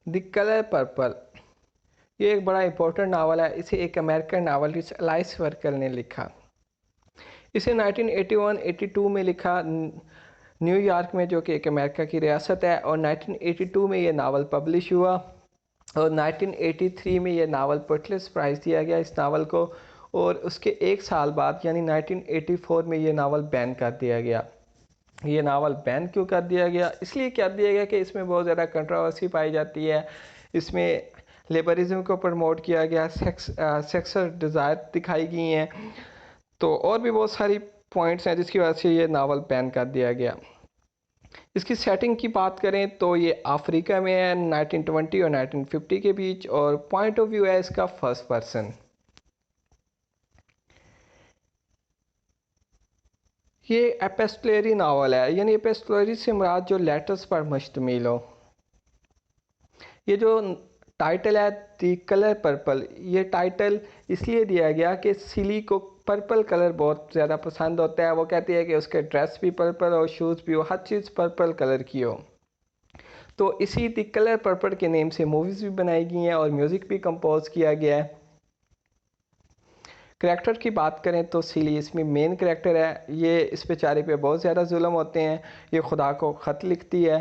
The colour purple, ये एक बड़ा इंपॉर्टेंट नावल है। इसे एक अमेरिकन नावलिस्ट एलाइस वर्कल ने लिखा। इसे 1981-82 में लिखा न्यूयॉर्क में, जो कि एक अमेरिका की रियासत है, और 1982 में ये नावल पब्लिश हुआ और 1983 में ये नावल पुलित्ज़र प्राइज़ दिया गया इस नावल को, और उसके एक साल बाद यानी 1984 में ये नावल बैन कर दिया गया। ये नावल बैन क्यों कर दिया गया? इसलिए कर दिया गया कि इसमें बहुत ज़्यादा कंट्रोवर्सी पाई जाती है। इसमें लेबरिज्म को प्रमोट किया गया, सेक्सुअल डिज़ायर दिखाई गई हैं, तो और भी बहुत सारी पॉइंट्स हैं जिसकी वजह से ये नावल बैन कर दिया गया। इसकी सेटिंग की बात करें तो ये अफ्रीका में है 1920 और 1950 के बीच, और पॉइंट ऑफ व्यू है इसका फर्स्ट पर्सन। ये एपिस्टोलरी नावल है, यानी एपिस्टोलरी से मुराद जो लेटर्स पर मुश्तमिल हो। ये जो टाइटल है द कलर पर्पल, ये टाइटल इसलिए दिया गया कि सिली को पर्पल कलर बहुत ज़्यादा पसंद होता है। वो कहती है कि उसके ड्रेस भी पर्पल हो, शूज़ भी हो, हर चीज़ पर्पल कलर की हो। तो इसी द कलर पर्पल के नेम से मूवीज़ भी बनाई गई हैं और म्यूज़िक भी कंपोज किया गया है। करैक्टर की बात करें तो सिली इसमें मेन करैक्टर है। ये इस बेचारे पे बहुत ज़्यादा जुल्म होते हैं। ये खुदा को ख़त लिखती है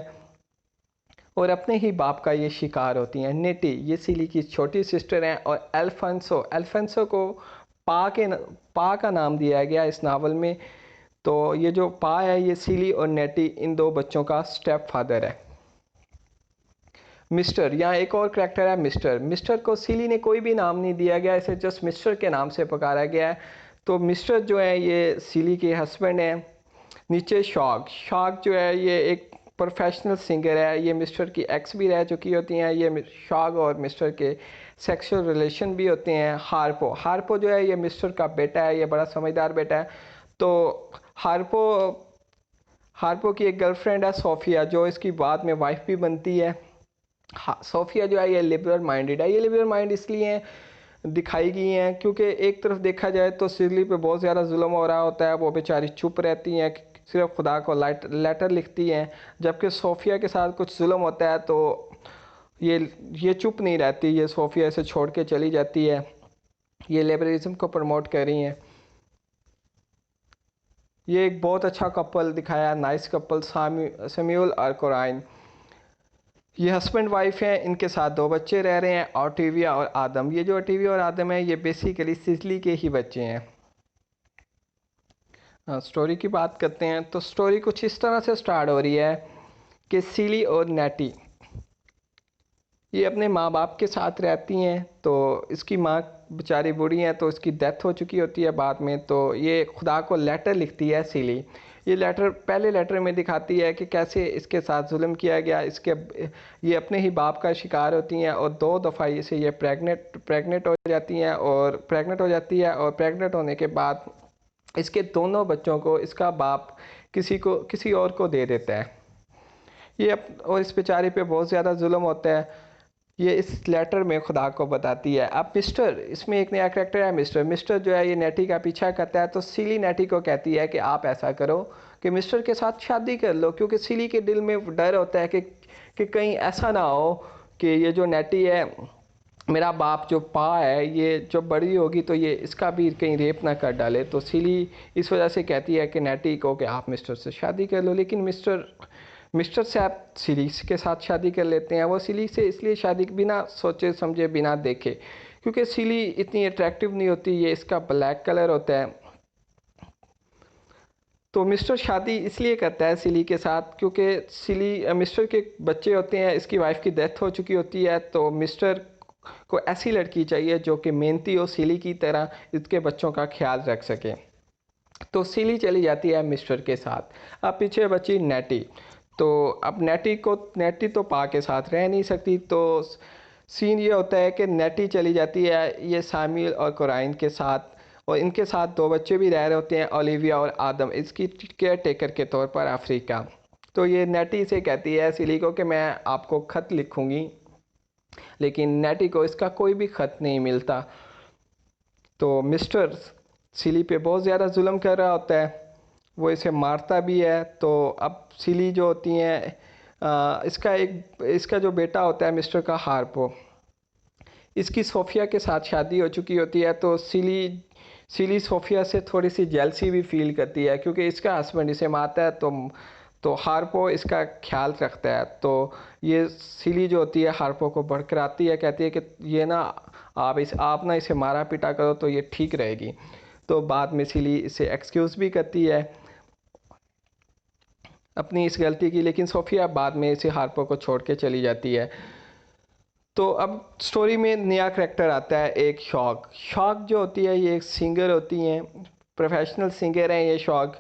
और अपने ही बाप का ये शिकार होती हैं। नेटी ये सिली की छोटी सिस्टर हैं, और अल्फांसो को पा का नाम दिया गया इस नावल में। तो ये जो पा है ये सिली और नेटी इन दो बच्चों का स्टेप फादर है। मिस्टर, यहाँ एक और करैक्टर है मिस्टर। मिस्टर को सिली ने कोई भी नाम नहीं दिया गया, इसे जस्ट मिस्टर के नाम से पुकारा गया है। तो मिस्टर जो है ये सिली के हस्बैंड हैं। नीचे शॉक जो है ये एक प्रोफेशनल सिंगर है। ये मिस्टर की एक्स भी रह चुकी होती हैं। ये शॉक और मिस्टर के सेक्सुअल रिलेशन भी होते हैं। हार्पो जो है ये मिस्टर का बेटा है, ये बड़ा समझदार बेटा है। तो हार्पो हार्पो की एक गर्लफ्रेंड है सोफिया, जो इसकी बाद में वाइफ भी बनती है। हाँ, सोफिया जो है ये लिबरल माइंडेड है। ये लिबरल माइंड इसलिए दिखाई गई हैं क्योंकि एक तरफ देखा जाए तो सिली पे बहुत ज़्यादा जुल्म हो रहा होता है, वो बेचारी चुप रहती हैं, सिर्फ खुदा को लेटर लिखती हैं। जबकि सोफिया के साथ कुछ जुल्म होता है तो ये ये चुप नहीं रहती, ये सोफिया से छोड़ के चली जाती है। ये लिबरलिज्म को प्रमोट कर रही हैं। ये एक बहुत अच्छा कपल दिखाया, नाइस कपल, सैमुअल और कोराइन। ये हस्बैंड वाइफ हैं, इनके साथ दो बच्चे रह रहे हैं, ऑटिविया और आदम। ये जो ऑटिविया और आदम है ये बेसिकली सिजली के ही बच्चे हैं। स्टोरी की बात करते हैं तो स्टोरी कुछ इस तरह से स्टार्ट हो रही है कि सिली और नेटी ये अपने माँ बाप के साथ रहती हैं। तो इसकी माँ बेचारी बूढ़ी हैं, तो इसकी डेथ हो चुकी होती है बाद में। तो ये खुदा को लेटर लिखती है सिली। ये लेटर पहले लेटर में दिखाती है कि कैसे इसके साथ जुल्म किया गया। ये अपने ही बाप का शिकार होती हैं और दो दफ़ा इसे ये प्रेग्नेंट हो जाती हैं, और प्रेग्नेंट होने के बाद इसके दोनों बच्चों को इसका बाप किसी और को दे देता है। और इस बेचारे पे बहुत ज़्यादा जुल्म होता है। ये इस लेटर में खुदा को बताती है। अब मिस्टर, इसमें एक नया करैक्टर है मिस्टर जो है ये नेटी का पीछा करता है। तो सिली नेटी को कहती है कि आप ऐसा करो कि मिस्टर के साथ शादी कर लो, क्योंकि सिली के दिल में डर होता है कि कहीं ऐसा ना हो कि ये जो नेटी है, मेरा बाप जो पा है, ये जो बड़ी होगी तो ये इसका भी कहीं रेप ना कर डाले। तो सिली इस वजह से कहती है कि नेटी को कि आप मिस्टर से शादी कर लो। लेकिन मिस्टर से आप सिली के साथ शादी कर लेते हैं। वो सिली से इसलिए शादी बिना सोचे समझे, बिना देखे, क्योंकि सिली इतनी अट्रैक्टिव नहीं होती, ये इसका ब्लैक कलर होता है। तो मिस्टर शादी इसलिए करता है सिली के साथ क्योंकि मिस्टर के बच्चे होते हैं, इसकी वाइफ की डेथ हो चुकी होती है। तो मिस्टर को ऐसी लड़की चाहिए जो कि मेहनती हो, सिली की तरह इसके बच्चों का ख्याल रख सके। तो सिली चली जाती है मिस्टर के साथ। अब पीछे बची नेटी। तो अब नेटी तो पा के साथ रह नहीं सकती। तो सीन ये होता है कि नेटी चली जाती है ये सामिल और कोराइन के साथ, और इनके साथ दो बच्चे भी रह रहे होते हैं, ओलिविया और आदम, इसकी केयर टेकर के तौर पर अफ्रीका। तो ये नेटी से कहती है सिली को कि मैं आपको ख़त लिखूँगी, लेकिन नेटी को इसका कोई भी ख़त नहीं मिलता। तो मिस्टर सिली पे बहुत ज़्यादा जुल्म कर रहा होता है, वो इसे मारता भी है। तो अब सिली जो होती हैं इसका जो बेटा होता है मिस्टर का हार्पो, इसकी सोफिया के साथ शादी हो चुकी होती है। तो सिली सोफिया से थोड़ी सी जेलसी भी फील करती है, क्योंकि इसका हस्बैंड इसे मारता है तो हार्पो इसका ख्याल रखता है। तो ये सिली जो होती है हार्पो को भड़काती है, कहती है कि ये ना आप ना इसे मारा पीटा करो तो ये ठीक रहेगी। तो बाद में सिली इसे एक्सक्यूज़ भी करती है अपनी इस गलती की, लेकिन सोफिया बाद में इसे हार्पो को छोड़ के चली जाती है। तो अब स्टोरी में नया करैक्टर आता है, एक शॉक जो होती है ये एक सिंगर होती हैं, प्रोफेशनल सिंगर हैं ये शॉक।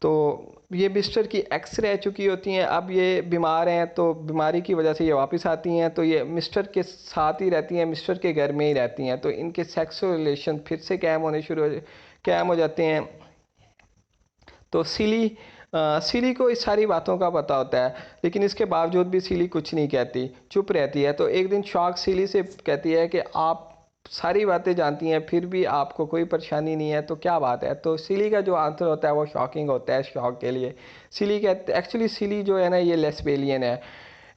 तो ये मिस्टर की एक्स रह चुकी होती हैं, अब ये बीमार हैं तो बीमारी की वजह से ये वापस आती हैं। तो ये मिस्टर के साथ ही रहती हैं, मिस्टर के घर में ही रहती हैं। तो इनके सेक्सुअल रिलेशन फिर से कायम हो जाते हैं। तो सिली को इस सारी बातों का पता होता है, लेकिन इसके बावजूद भी सिली कुछ नहीं कहती, चुप रहती है। तो एक दिन शॉक सिली से कहती है कि आप सारी बातें जानती हैं फिर भी आपको कोई परेशानी नहीं है, तो क्या बात है। तो सिली का जो आंसर होता है वो शॉकिंग होता है शॉक के लिए। एक्चुअली सिली जो है ना ये लेस्बियन है,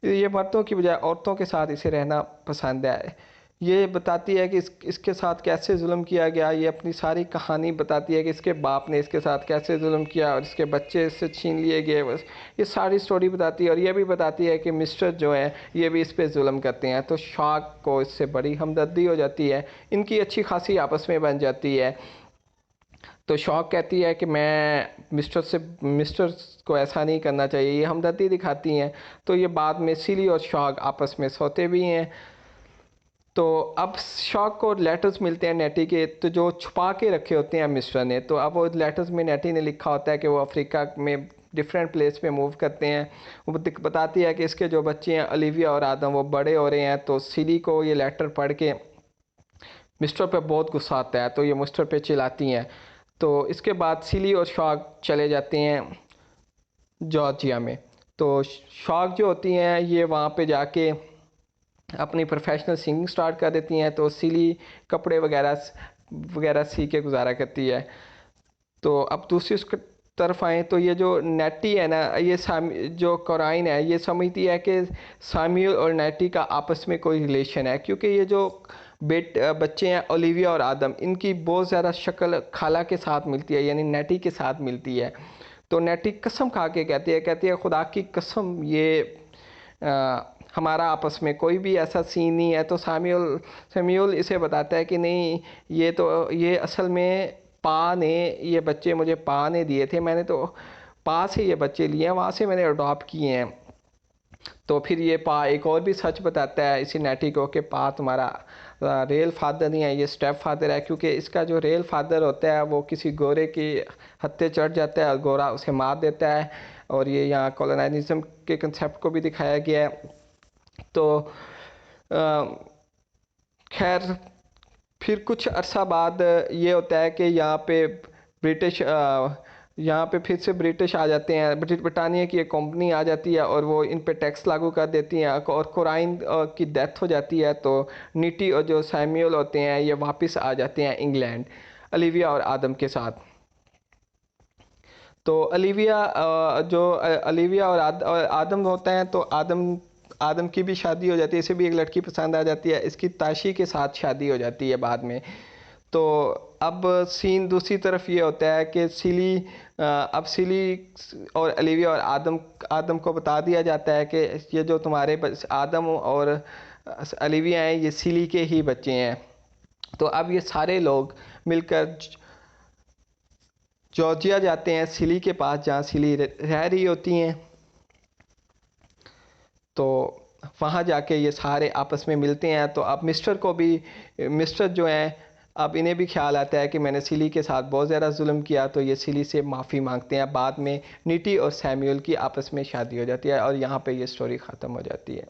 ये मर्दों की बजाय औरतों के साथ इसे रहना पसंद है। ये बताती है कि इसके साथ कैसे जुल्म किया गया, ये अपनी सारी कहानी बताती है कि इसके बाप ने इसके साथ कैसे जुल्म किया और इसके बच्चे इससे छीन लिए गए, बस ये सारी स्टोरी बताती है। और ये भी बताती है कि मिस्टर जो है ये भी इस पे जुल्म करते हैं। तो शॉक को इससे बड़ी हमदर्दी हो जाती है, इनकी अच्छी खासी आपस में बन जाती है। तो शॉक कहती है कि मिस्टर को ऐसा नहीं करना चाहिए, ये हमदर्दी दिखाती हैं। तो ये बाद में सिली और शॉक आपस में सोते भी हैं। तो अब शॉक को लेटर्स मिलते हैं नेटी के, तो जो छुपा के रखे होते हैं मिस्टर ने। तो अब वो लेटर्स में नेटी ने लिखा होता है कि वो अफ्रीका में डिफरेंट प्लेस पे मूव करते हैं। वो बताती है कि इसके जो बच्चे हैं ओलिविया और आदम वो बड़े हो रहे हैं। तो सिली को ये लेटर पढ़ के मिस्टर पे बहुत गुस्सा आता है, तो ये मिस्टर पे चिल्लाती हैं। तो इसके बाद सिली और शॉक चले जाते हैं जॉर्जिया में। तो शॉक जो होती हैं ये वहाँ पे जाके अपनी प्रोफेशनल सिंगिंग स्टार्ट कर देती हैं। तो सिली कपड़े वगैरह सी के गुजारा करती है। तो अब दूसरी उसकी तरफ आए तो ये जो नेटी है ना, ये जो कोराइन है ये समझती है कि साम्यूल और नेटी का आपस में कोई रिलेशन है, क्योंकि ये जो बच्चे हैं ओलिविया और आदम, इनकी बहुत ज़्यादा शक्ल खाला के साथ मिलती है, यानी नेटी के साथ मिलती है। तो नेटी कसम खा के कहती है खुदा की कसम ये हमारा आपस में कोई भी ऐसा सीन नहीं है। तो सैम्यूल इसे बताता है कि नहीं, ये असल में ये बच्चे मुझे पा ने दिए थे, मैंने तो पा से ये बच्चे लिए हैं, वहाँ से मैंने अडॉप्ट किए हैं। तो फिर ये पा एक और भी सच बताता है इसी नेटी को कि पा तुम्हारा रियल फादर नहीं है, ये स्टेप फादर है। क्योंकि इसका जो रियल फादर होता है वो किसी गोरे की हत्या चढ़ जाता है और गोरा उसे मार देता है। और ये यहाँ कॉलोनाइजिज्म के कंसेप्ट को भी दिखाया गया है। तो खैर फिर कुछ अरसा बाद ये होता है कि यहाँ पे फिर से ब्रिटिश आ जाते हैं, ब्रिटानिया की एक कंपनी आ जाती है और वो इन पे टैक्स लागू कर देती हैं और कोराइन की डेथ हो जाती है। तो नीटी और जो सैम्यूल होते हैं ये वापस आ जाते हैं इंग्लैंड ओलिविया और आदम के साथ। तो ओलिविया और आदम होता है, तो आदम की भी शादी हो जाती है, इसे भी एक लड़की पसंद आ जाती है, इसकी ताशी के साथ शादी हो जाती है बाद में। तो अब सीन दूसरी तरफ ये होता है कि सिली और ओलिविया और आदम को बता दिया जाता है कि ये जो तुम्हारे आदम और ओलिविया हैं ये सिली के ही बच्चे हैं। तो अब ये सारे लोग मिलकर जॉर्जिया जाते हैं सिली के पास, जहाँ सिली रह रही होती हैं। तो वहाँ जाके ये सारे आपस में मिलते हैं। तो अब मिस्टर जो हैं अब इन्हें भी ख्याल आता है कि मैंने सिली के साथ बहुत ज़्यादा जुल्म किया। तो ये सिली से माफ़ी मांगते हैं। बाद में नीटी और सैम्यूल की आपस में शादी हो जाती है और यहाँ पे ये स्टोरी ख़त्म हो जाती है।